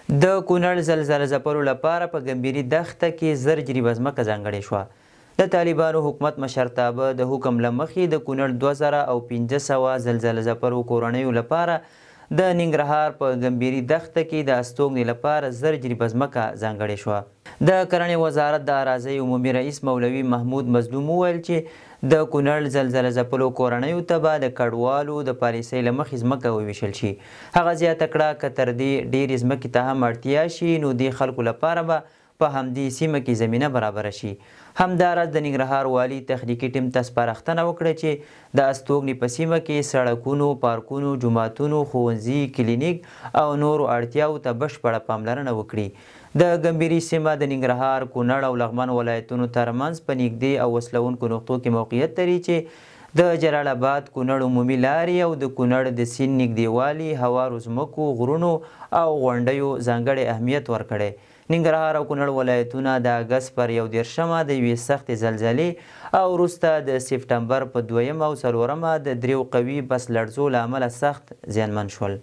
د کونړ زلزله ځپلو لپاره په ګمبيري دښته کې زر جریبه ځمکه ځانګړې شوه. د طالبانو حکومت مشرتابه د حکم له مخې د کونړ 2500 زلزله ځپلو کورنیو لپاره د ننګرهار په ګمبيري دښته کې د استوګنې لپاره زر جریبه ځمکه ځانګړې شوه. د کرنې وزارت د اراضي عمومي رئیس مولوي محمود مظلوم وویل چې د کونړ زلزله ځپلو کورنیو ته به د کډوالو د پالیسۍ له مخې ځمکه وویشل شي. هغه زیاته کړه که تر دې ډېرې ځمکې ته هم اړتیا شي نو د خلکو لپاره به په همدې سیمه کې زمینه برابره شي. همداراز د ننګرهار والي تخنیکي ټیم ته سپارښتنه وکړه چې د استوګنې په سیمه کې سړکونو، پارکونو، جوماتونو، ښوونځي، کلینیک او نورو اړتیاو ته بشپړه پاملرنه وکړي. د ګمبيري سیمه د ننګرهار، کونړ او لغمان ولایتونو ترمنځ په نږدې او وسلوونکو نقطو کې موقعیت لري چې د جلال آباد کونړ عمومي لارې او د کونړ د سیند نږدېوالي، هوارو ځمکو، غرونو او غونډیو ځانګړی اهمیت ورکړی. ننګرهار او کونړ ولایتونه د اګست پر 11مه د یوې سختې زلزلې او وروسته د سپټمبر په 2 او 4 د دریو قوي بس لړزو له امله سخت زیانمن شول.